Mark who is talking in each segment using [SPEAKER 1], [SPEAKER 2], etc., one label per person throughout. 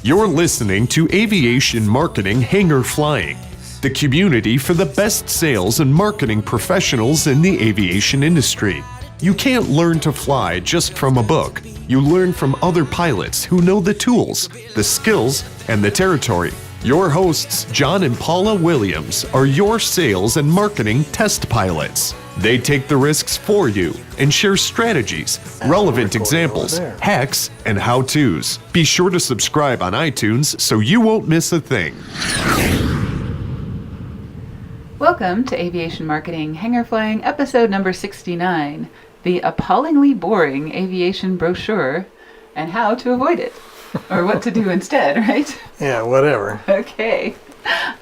[SPEAKER 1] You're listening to Aviation Marketing Hangar Flying, the community for the best sales and marketing professionals in the aviation industry. You can't learn to fly just from a book. You learn from other pilots who know the tools, the skills, and the territory. Your hosts, John and Paula Williams, are your sales and marketing test pilots. They take the risks for you and share strategies, relevant examples, hacks, and how-tos. Be sure to subscribe on iTunes so you won't miss a thing.
[SPEAKER 2] Welcome to Aviation Marketing Hangar Flying, episode number 69, the appallingly boring aviation brochure and how to avoid it, or what to do instead, right?
[SPEAKER 3] Yeah, whatever.
[SPEAKER 2] Okay.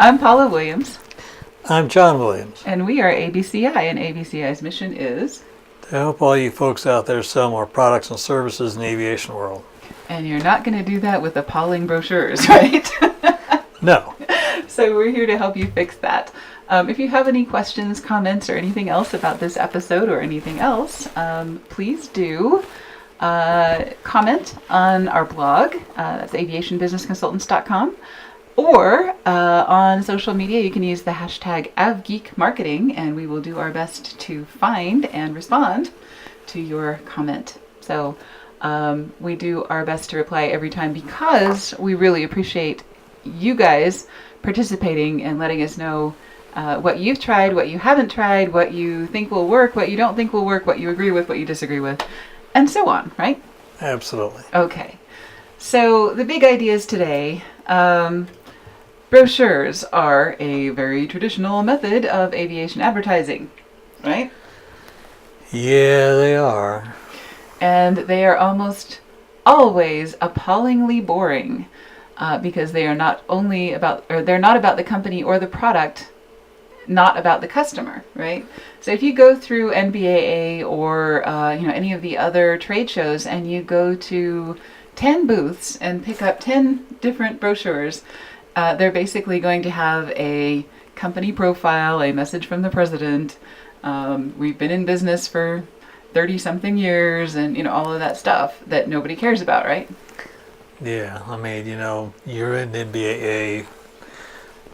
[SPEAKER 2] I'm Paula Williams.
[SPEAKER 3] I'm John Williams.
[SPEAKER 2] And we are ABCI, and ABCI's mission is
[SPEAKER 3] to help all you folks out there sell more products and services in the aviation world.
[SPEAKER 2] And you're not going to do that with appalling brochures, right?
[SPEAKER 3] No.
[SPEAKER 2] So we're here to help you fix that. If you have any questions, comments, or anything else about this episode or anything else, please do comment on our blog. That's aviationbusinessconsultants.com. Or on social media, you can use the hashtag AvGeekMarketing, and we will do our best to find and respond to your comment. So we do our best to reply every time because we really appreciate you guys participating and letting us know what you've tried, what you haven't tried, what you think will work, what you don't think will work, what you agree with, what you disagree with, and so on, right?
[SPEAKER 3] Absolutely.
[SPEAKER 2] Okay. So the big ideas today, brochures are a very traditional method of aviation advertising, right?
[SPEAKER 3] Yeah, they are.
[SPEAKER 2] And they are almost always appallingly boring because they are not only about, or they're not about the company or the product, not about the customer, right? So if you go through NBAA or any of the other trade shows and you go to 10 booths and pick up 10 different brochures, they're basically going to have a company profile, a message from the president. We've been in business for 30-something years, and all of that stuff that nobody cares about, right?
[SPEAKER 3] Yeah, I mean, you're in the NBAA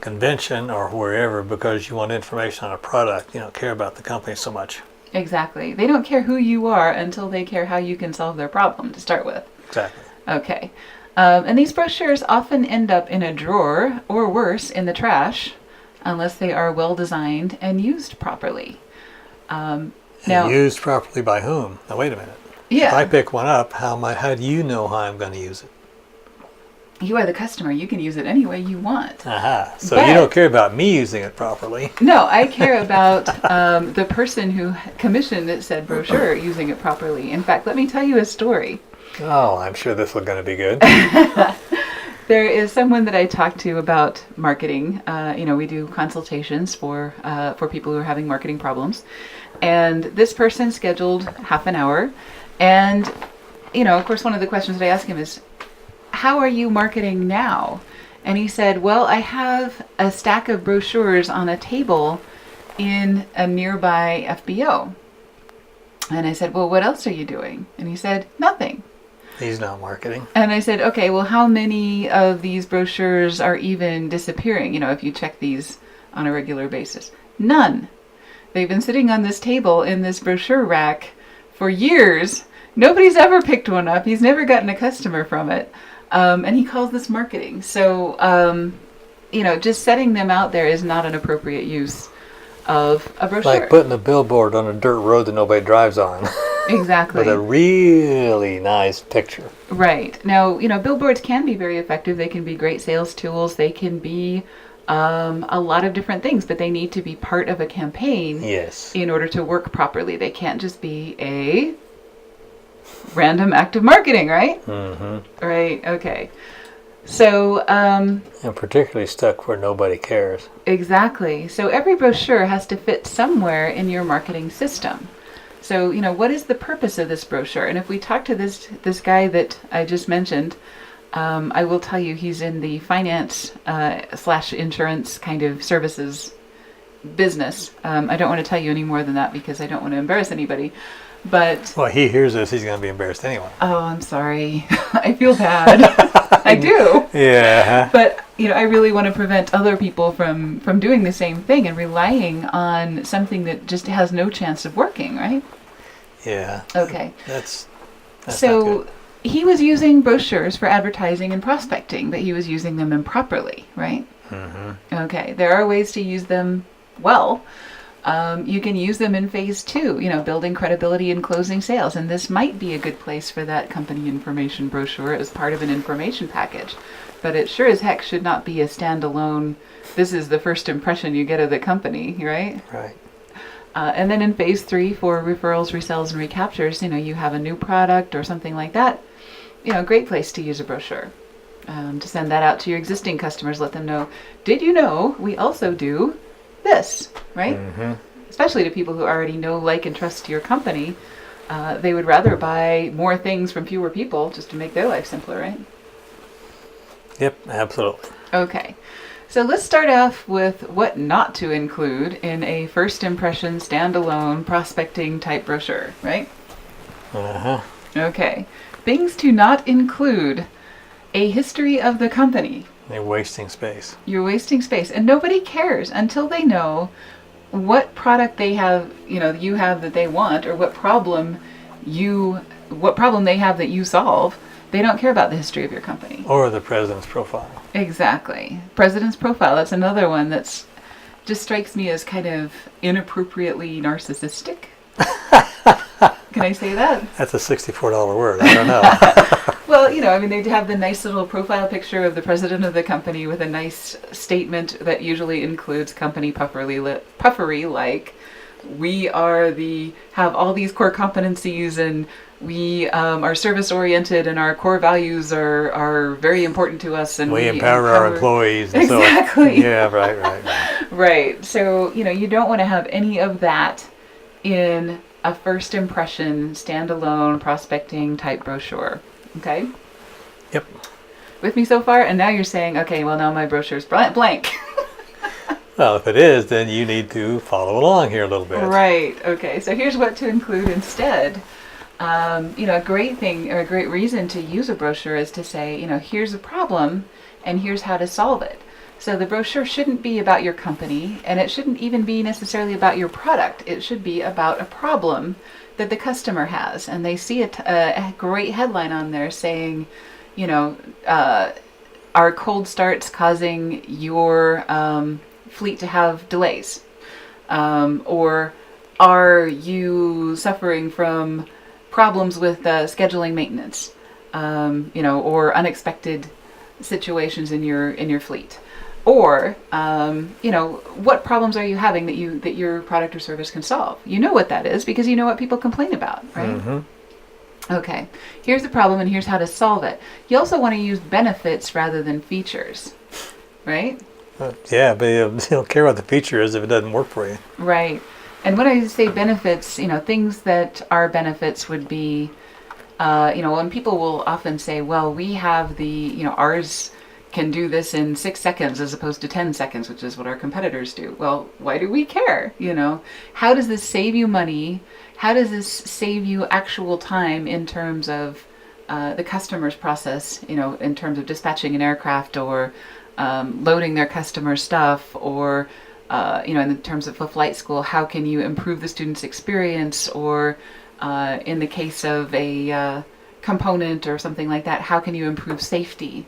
[SPEAKER 3] convention or wherever because you want information on a product. You don't care about the company so much.
[SPEAKER 2] Exactly. They don't care who you are until they care how you can solve their problem to start with.
[SPEAKER 3] Exactly.
[SPEAKER 2] Okay. And these brochures often end up in a drawer or worse, in the trash, unless they are well designed and used properly.
[SPEAKER 3] Now, used properly by whom? Now, wait a minute.
[SPEAKER 2] Yeah.
[SPEAKER 3] If I pick one up, how do you know how I'm going to use it?
[SPEAKER 2] You are the customer. You can use it any way you want.
[SPEAKER 3] Aha. So you don't care about me using it properly.
[SPEAKER 2] No, I care about the person who commissioned said brochure using it properly. In fact, let me tell you a story.
[SPEAKER 3] Oh, I'm sure this is going to be good.
[SPEAKER 2] There is someone that I talked to about marketing. We do consultations for people who are having marketing problems. And this person scheduled half an hour. And, of course, one of the questions that I asked him is, how are you marketing now? And he said, well, I have a stack of brochures on a table in a nearby FBO. And I said, well, what else are you doing? And he said, nothing.
[SPEAKER 3] He's not marketing.
[SPEAKER 2] And I said, okay, well, how many of these brochures are even disappearing, if you check these on a regular basis? None. They've been sitting on this table in this brochure rack for years. Nobody's ever picked one up. He's never gotten a customer from it. And he calls this marketing. So, just setting them out there is not an appropriate use of a brochure.
[SPEAKER 3] Like putting a billboard on a dirt road that nobody drives on.
[SPEAKER 2] Exactly.
[SPEAKER 3] With a really nice picture.
[SPEAKER 2] Right. Now, billboards can be very effective. They can be great sales tools. They can be a lot of different things, but they need to be part of a campaign.
[SPEAKER 3] Yes. In
[SPEAKER 2] order to work properly. They can't just be a random act of marketing, right?
[SPEAKER 3] Mm-hmm.
[SPEAKER 2] Right. Okay. So,
[SPEAKER 3] and particularly stuck where nobody cares.
[SPEAKER 2] Exactly. So every brochure has to fit somewhere in your marketing system. So, what is the purpose of this brochure? And if we talk to this guy that I just mentioned, I will tell you he's in the finance / insurance kind of services business. I don't want to tell you any more than that because I don't want to embarrass anybody. But
[SPEAKER 3] Well, he hears this, he's going to be embarrassed anyway.
[SPEAKER 2] oh, I'm sorry. I feel bad. I do.
[SPEAKER 3] Yeah.
[SPEAKER 2] But I really want to prevent other people from doing the same thing and relying on something that just has no chance of working, right?
[SPEAKER 3] Yeah.
[SPEAKER 2] Okay.
[SPEAKER 3] That's not
[SPEAKER 2] So
[SPEAKER 3] good.
[SPEAKER 2] he was using brochures for advertising and prospecting, but he was using them improperly, right?
[SPEAKER 3] Mm-hmm.
[SPEAKER 2] Okay. There are ways to use them well. You can use them in phase 2, building credibility and closing sales. And this might be a good place for that company information brochure as part of an information package. But it sure as heck should not be a standalone, this is the first impression you get of the company, right?
[SPEAKER 3] Right.
[SPEAKER 2] And then in phase 3 for referrals, resells, and recaptures, you have a new product or something like that. Great place to use a brochure. To send that out to your existing customers, let them know, did you know we also do this, right?
[SPEAKER 3] Mm-hmm.
[SPEAKER 2] Especially to people who already know, like, and trust your company. They would rather buy more things from fewer people just to make their life simpler, right?
[SPEAKER 3] Yep, absolutely.
[SPEAKER 2] Okay. So let's start off with what not to include in a first impression standalone prospecting type brochure, right?
[SPEAKER 3] Uh-huh.
[SPEAKER 2] Okay. Things to not include: a history of the company.
[SPEAKER 3] They're wasting space.
[SPEAKER 2] You're wasting space, and nobody cares until they know what product they have, you have that they want, or what problem they have that you solve. They don't care about the history of your company.
[SPEAKER 3] Or the president's profile.
[SPEAKER 2] Exactly. President's profile, that's another one that's just strikes me as kind of inappropriately narcissistic. Can I say that?
[SPEAKER 3] That's a $64 word. I don't know.
[SPEAKER 2] Well, they have the nice little profile picture of the president of the company with a nice statement that usually includes company puffery like, we have all these core competencies, and we are service oriented, and our core values are very important to us, and
[SPEAKER 3] we empower our employees. And
[SPEAKER 2] exactly.
[SPEAKER 3] So, yeah, right.
[SPEAKER 2] Right. So, you don't want to have any of that in a first impression standalone prospecting type brochure. Okay?
[SPEAKER 3] Yep.
[SPEAKER 2] With me so far? And now you're saying, okay, well, now my brochure's blank.
[SPEAKER 3] Well, if it is, then you need to follow along here a little bit.
[SPEAKER 2] Right. Okay. So here's what to include instead. A great thing or a great reason to use a brochure is to say, here's a problem and here's how to solve it. So the brochure shouldn't be about your company, and it shouldn't even be necessarily about your product. It should be about a problem that the customer has. And they see a great headline on there saying, are cold starts causing your fleet to have delays? Or are you suffering from problems with scheduling maintenance, or unexpected situations in your fleet? Or, what problems are you having that your product or service can solve? You know what that is because you know what people complain about, right?
[SPEAKER 3] Mm-hmm.
[SPEAKER 2] Okay, here's the problem and here's how to solve it. You also want to use benefits rather than features, right?
[SPEAKER 3] Yeah, but you don't care what the feature is if it doesn't work for you.
[SPEAKER 2] Right. And when I say benefits, things that are benefits would be, when people will often say, well, we have ours can do this in 6 seconds as opposed to 10 seconds, which is what our competitors do. Well, why do we care? How does this save you money? How does this save you actual time in terms of the customer's process, in terms of dispatching an aircraft or loading their customer stuff, or in terms of a flight school, how can you improve the student's experience? Or in the case of a component or something like that, how can you improve safety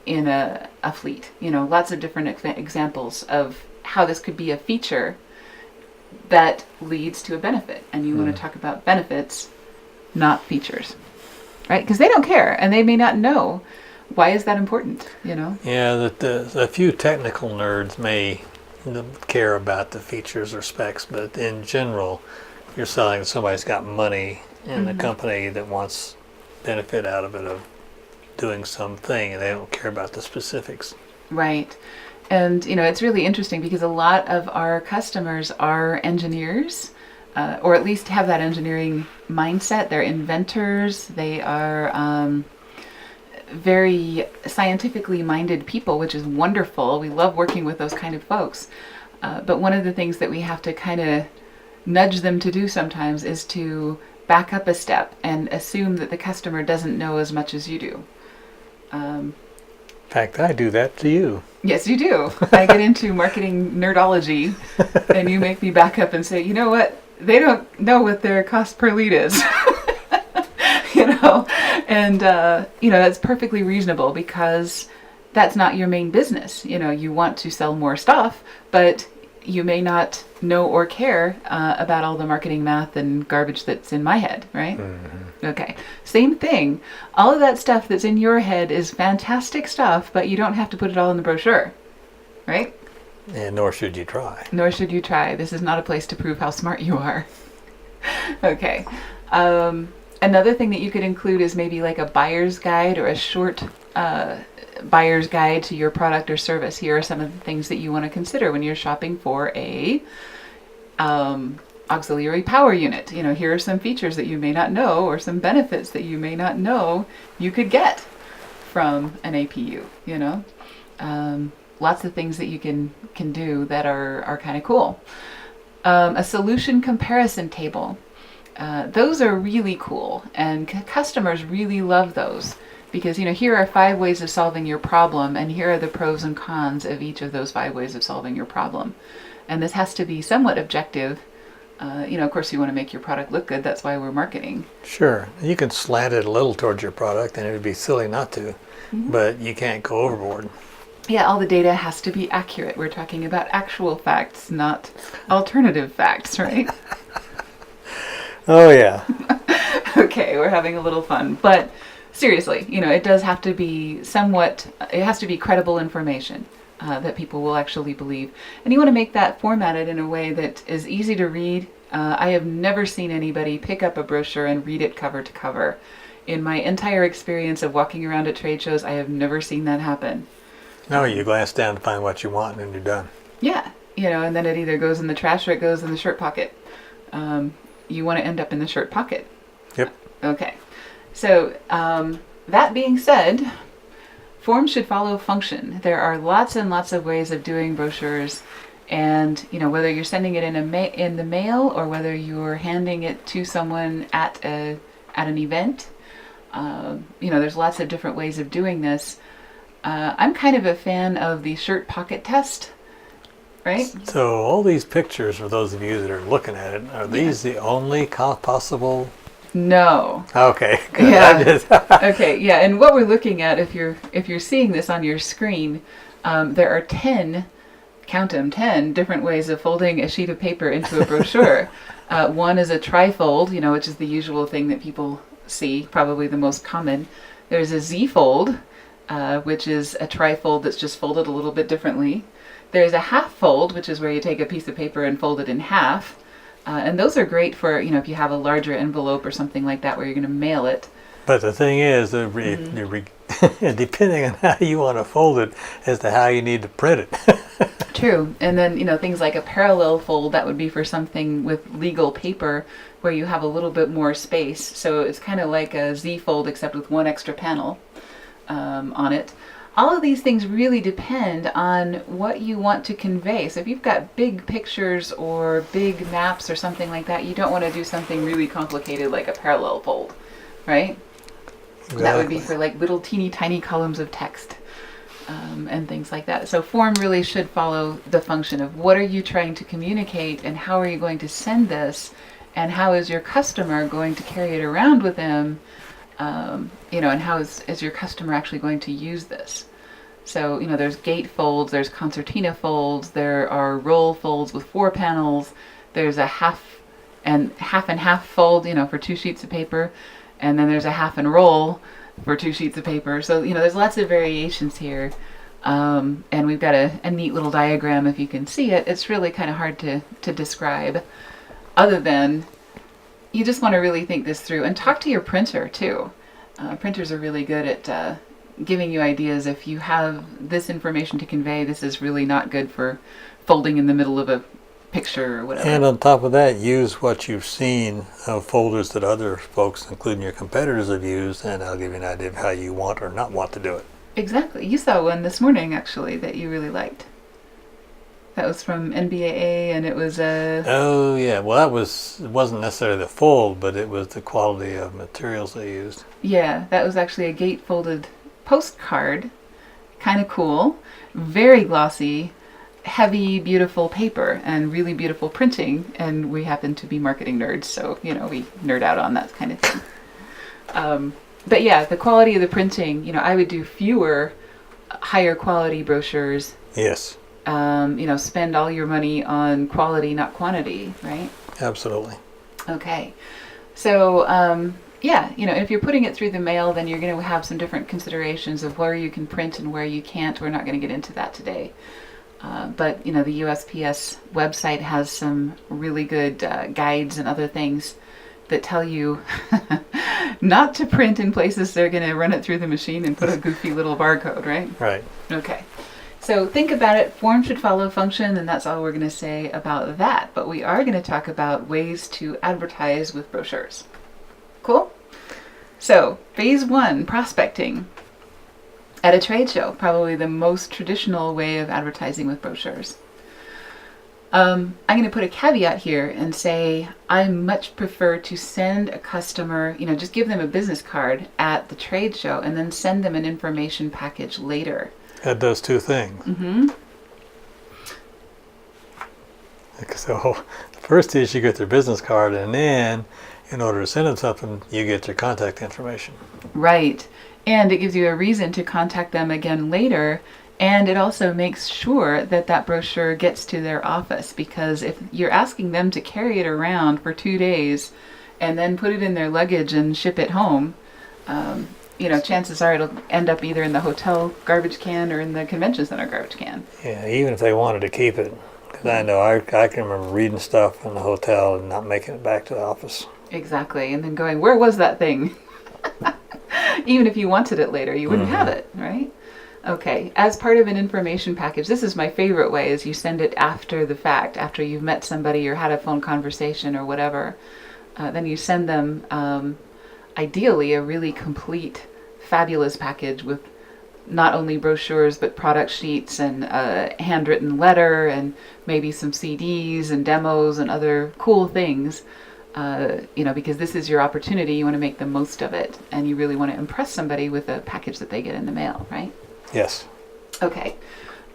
[SPEAKER 2] in a fleet? Lots of different examples of how this could be a feature that leads to a benefit. And you want to talk about benefits, not features, right? Because they don't care and they may not know. Why is that important?
[SPEAKER 3] Yeah, a few technical nerds may care about the features or specs, but in general, you're selling to somebody who's got money in a company that wants benefit out of it, of doing something, and they don't care about the specifics.
[SPEAKER 2] Right. And, it's really interesting because a lot of our customers are engineers, or at least have that engineering mindset. They're inventors. They are very scientifically minded people, which is wonderful. We love working with those kind of folks. But one of the things that we have to kind of nudge them to do sometimes is to back up a step and assume that the customer doesn't know as much as you do.
[SPEAKER 3] In fact, I do that to you.
[SPEAKER 2] Yes, you do. I get into marketing nerdology, and you make me back up and say, you know what? They don't know what their cost per lead is. And that's perfectly reasonable because that's not your main business. You want to sell more stuff, but you may not know or care about all the marketing math and garbage that's in my head, right? Mm-hmm. Okay. Same thing. All of that stuff that's in your head is fantastic stuff, but you don't have to put it all in the brochure, right?
[SPEAKER 3] And nor should you try.
[SPEAKER 2] Nor should you try. This is not a place to prove how smart you are. Okay. Another thing that you could include is maybe like a buyer's guide or a short buyer's guide to your product or service. Here are some of the things that you want to consider when you're shopping for a auxiliary power unit. Here are some features that you may not know or some benefits that you may not know you could get from an APU. Lots of things that you can do that are kind of cool. A solution comparison table. Those are really cool, and customers really love those because, here are 5 ways of solving your problem, and here are the pros and cons of each of those 5 ways of solving your problem. And this has to be somewhat objective. Of course, you want to make your product look good. That's why we're marketing.
[SPEAKER 3] Sure. You can slant it a little towards your product, and it would be silly not to, but you can't go overboard.
[SPEAKER 2] Yeah, all the data has to be accurate. We're talking about actual facts, not alternative facts, right?
[SPEAKER 3] Oh, yeah.
[SPEAKER 2] Okay, we're having a little fun. But seriously, it does have to be it has to be credible information that people will actually believe. And you want to make that formatted in a way that is easy to read. I have never seen anybody pick up a brochure and read it cover to cover. In my entire experience of walking around at trade shows, I have never seen that happen.
[SPEAKER 3] No, you glance down to find what you want and then you're done.
[SPEAKER 2] Yeah, and then it either goes in the trash or it goes in the shirt pocket. You want to end up in the shirt pocket.
[SPEAKER 3] Yep.
[SPEAKER 2] Okay. So that being said, form should follow function. There are lots and lots of ways of doing brochures, and whether you're sending it in the mail or whether you're handing it to someone at an event, there's lots of different ways of doing this. I'm kind of a fan of the shirt pocket test. Right?
[SPEAKER 3] So all these pictures, for those of you that are looking at it, are these the only possible?
[SPEAKER 2] No.
[SPEAKER 3] Okay. Good.
[SPEAKER 2] Yeah. Okay. Yeah. And what we're looking at, if you're seeing this on your screen, there are 10 different ways of folding a sheet of paper into a brochure. One is a trifold, which is the usual thing that people see, probably the most common. There's a Z-fold, which is a trifold that's just folded a little bit differently. There's a half fold, which is where you take a piece of paper and fold it in half. And those are great for, if you have a larger envelope or something like that where you're going to mail it.
[SPEAKER 3] But the thing is, depending on how you want to fold it as to how you need to print it.
[SPEAKER 2] True. And then, things like a parallel fold, that would be for something with legal paper where you have a little bit more space. So it's kind of like a Z fold except with one extra panel on it. All of these things really depend on what you want to convey. So if you've got big pictures or big maps or something like that, you don't want to do something really complicated like a parallel fold, right? Exactly. That would be for like little teeny tiny columns of text and things like that. So form really should follow the function of what are you trying to communicate and how are you going to send this and how is your customer going to carry it around with them. And how is your customer actually going to use this? So, there's gate folds, there's concertina folds, there are roll folds with 4 panels, there's a half and half fold, for 2 sheets of paper, and then there's a half and roll for 2 sheets of paper. So, there's lots of variations here. And we've got a neat little diagram if you can see it. It's really kind of hard to describe other than you just want to really think this through and talk to your printer too. Printers are really good at giving you ideas. If you have this information to convey, this is really not good for folding in the middle of a picture or whatever.
[SPEAKER 3] And on top of that, use what you've seen of folders that other folks, including your competitors, have used, and I'll give you an idea of how you want or not want to do it.
[SPEAKER 2] Exactly. You saw one this morning, actually, that you really liked. That was from NBAA, and it was a...
[SPEAKER 3] Oh yeah, well it wasn't necessarily the fold, but it was the quality of materials they used.
[SPEAKER 2] Yeah, that was actually a gate-folded postcard. Kind of cool. Very glossy, heavy, beautiful paper, and really beautiful printing. And we happen to be marketing nerds, so, we nerd out on that kind of thing. But yeah, the quality of the printing, I would do fewer, higher quality brochures.
[SPEAKER 3] Yes.
[SPEAKER 2] Spend all your money on quality, not quantity, right?
[SPEAKER 3] Absolutely.
[SPEAKER 2] Okay. So, if you're putting it through the mail, then you're going to have some different considerations of where you can print and where you can't. We're not going to get into that today. But the USPS website has some really good guides and other things that tell you not to print in places they're going to run it through the machine and put a goofy little barcode, right?
[SPEAKER 3] Right.
[SPEAKER 2] Okay. So think about it. Form should follow function, and that's all we're going to say about that. But we are going to talk about ways to advertise with brochures. Cool? So, phase 1, prospecting. At a trade show, probably the most traditional way of advertising with brochures. I'm going to put a caveat here and say I much prefer to send a customer, just give them a business card at the trade show and then send them an information package later.
[SPEAKER 3] That does two things.
[SPEAKER 2] Mm-hmm.
[SPEAKER 3] So, the first is you get their business card, and then, in order to send them something, you get their contact information.
[SPEAKER 2] Right. And it gives you a reason to contact them again later. And it also makes sure that that brochure gets to their office, because if you're asking them to carry it around for 2 days and then put it in their luggage and ship it home, chances are it'll end up either in the hotel garbage can or in the convention center garbage can.
[SPEAKER 3] Yeah, even if they wanted to keep it. Because I know I can remember reading stuff in the hotel and not making it back to the office.
[SPEAKER 2] Exactly. And then going, where was that thing? Even if you wanted it later, you wouldn't have it, right? Okay. As part of an information package, this is my favorite way, is you send it after the fact, after you've met somebody or had a phone conversation or whatever. Then you send them, ideally, a really complete, fabulous package with not only brochures, but product sheets and a handwritten letter and maybe some CDs and demos and other cool things. Because this is your opportunity, you want to make the most of it, and you really want to impress somebody with a package that they get in the mail, right?
[SPEAKER 3] Yes.
[SPEAKER 2] Okay.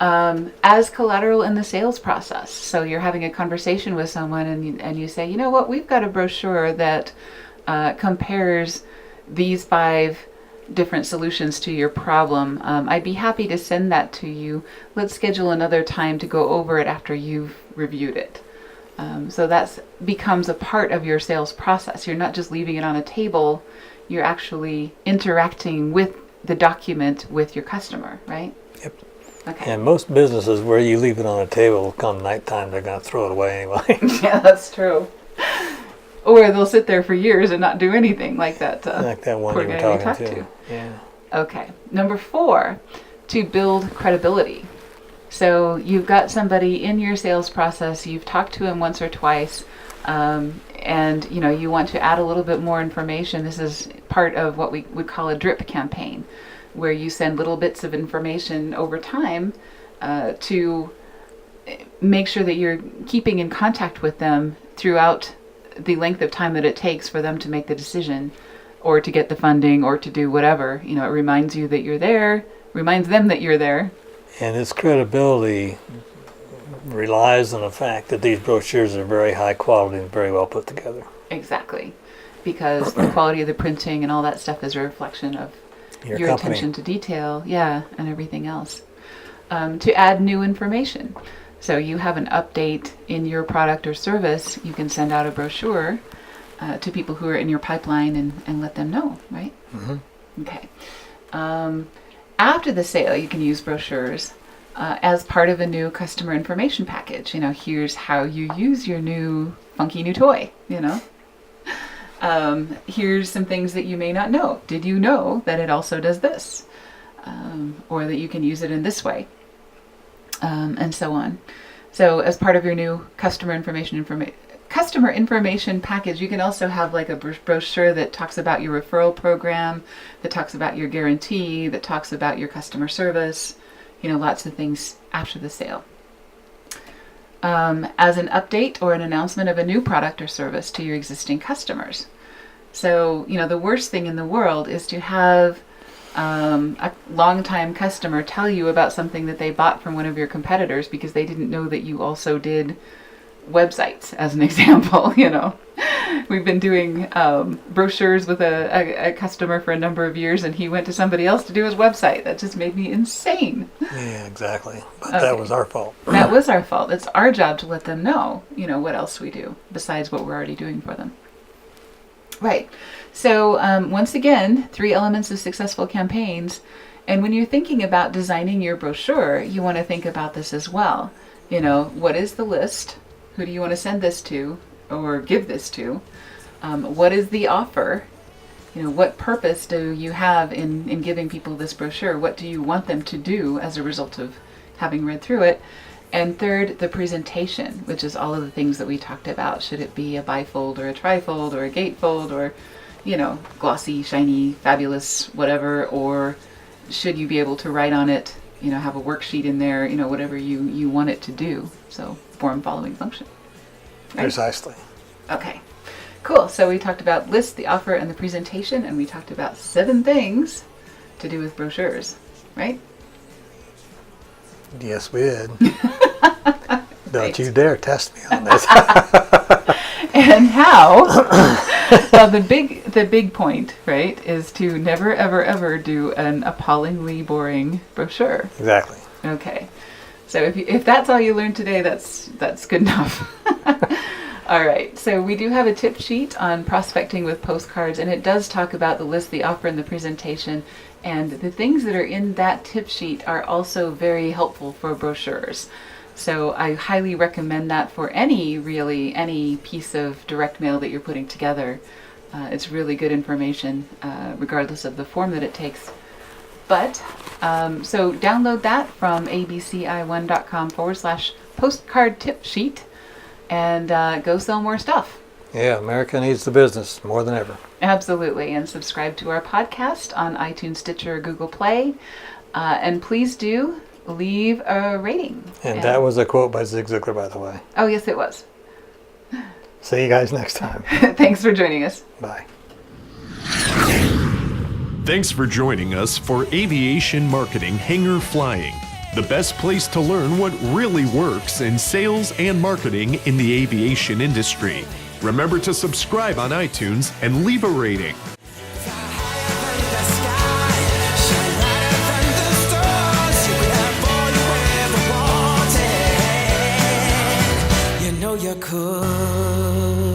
[SPEAKER 2] As collateral in the sales process. So you're having a conversation with someone and you say, you know what, we've got a brochure that compares these 5 different solutions to your problem. I'd be happy to send that to you. Let's schedule another time to go over it after you've reviewed it. So that becomes a part of your sales process. You're not just leaving it on a table, you're actually interacting with the document with your customer, right?
[SPEAKER 3] Yep.
[SPEAKER 2] Okay.
[SPEAKER 3] And most businesses where you leave it on a table, come nighttime, they're going to throw it away anyway.
[SPEAKER 2] Yeah, that's true. Or they'll sit there for years and not do anything, like that
[SPEAKER 3] like that one
[SPEAKER 2] poor
[SPEAKER 3] you were
[SPEAKER 2] guy we
[SPEAKER 3] talking
[SPEAKER 2] talked
[SPEAKER 3] to. Yeah.
[SPEAKER 2] Okay. Number 4, to build credibility. So you've got somebody in your sales process, you've talked to him once or twice, and you want to add a little bit more information. This is part of what we would call a drip campaign, where you send little bits of information over time to make sure that you're keeping in contact with them throughout the length of time that it takes for them to make the decision or to get the funding or to do whatever. It reminds you that you're there, reminds them that you're there.
[SPEAKER 3] And its credibility relies on the fact that these brochures are very high quality and very well put together.
[SPEAKER 2] Exactly. Because the quality of the printing and all that stuff is a reflection of your attention to detail, and everything else. To add new information. So you have an update in your product or service, you can send out a brochure to people who are in your pipeline and let them know, right? Mm-hmm. Okay. After the sale, you can use brochures as part of a new customer information package. Here's how you use your new funky new toy, Here's some things that you may not know. Did you know that it also does this? Or that you can use it in this way? And so on. So as part of your new customer information package, you can also have like a brochure that talks about your referral program, that talks about your guarantee, that talks about your customer service, lots of things after the sale. as an update or an announcement of a new product or service to your existing customers. So, the worst thing in the world is to have a longtime customer tell you about something that they bought from one of your competitors because they didn't know that you also did websites, as an example. We've been doing brochures with a customer for a number of years, and he went to somebody else to do his website. That just made me insane.
[SPEAKER 3] Yeah, exactly. But that was our fault.
[SPEAKER 2] That was our fault. It's our job to let them know, what else we do besides what we're already doing for them. Right. So once again, 3 elements of successful campaigns. And when you're thinking about designing your brochure, you want to think about this as well. What is the list? Who do you want to send this to or give this to? What is the offer? What purpose do you have in giving people this brochure? What do you want them to do as a result of having read through it? And third, the presentation, which is all of the things that we talked about. Should it be a bifold or a trifold or a gatefold or, glossy, shiny, fabulous, whatever? Or should you be able to write on it, have a worksheet in there, whatever you want it to do. So form, following, function. Right?
[SPEAKER 3] Precisely.
[SPEAKER 2] Okay, cool. So we talked about list, the offer, and the presentation, and we talked about 7 things to do with brochures, right?
[SPEAKER 3] Yes, we did. Don't you dare test me on this.
[SPEAKER 2] And how? Well, the big point, right, is to never, ever, ever do an appallingly boring brochure.
[SPEAKER 3] Exactly.
[SPEAKER 2] Okay. So if that's all you learned today, that's good enough. All right. So we do have a tip sheet on prospecting with postcards, and it does talk about the list, the offer, and the presentation. And the things that are in that tip sheet are also very helpful for brochures. So I highly recommend that for any piece of direct mail that you're putting together. It's really good information, regardless of the form that it takes. But, so download that from abci1.com/postcard tip sheet and go sell more stuff.
[SPEAKER 3] Yeah, America needs the business more than ever.
[SPEAKER 2] Absolutely. And subscribe to our podcast on iTunes, Stitcher, or Google Play. And please do leave a rating.
[SPEAKER 3] And that was a quote by Zig Ziglar, by the way.
[SPEAKER 2] Oh, yes, it was.
[SPEAKER 3] See you guys next time.
[SPEAKER 2] Thanks for joining us.
[SPEAKER 3] Bye.
[SPEAKER 1] Thanks for joining us for Aviation Marketing Hangar Flying, the best place to learn what really works in sales and marketing in the aviation industry. Remember to subscribe on iTunes and leave a rating.
[SPEAKER 4] You could.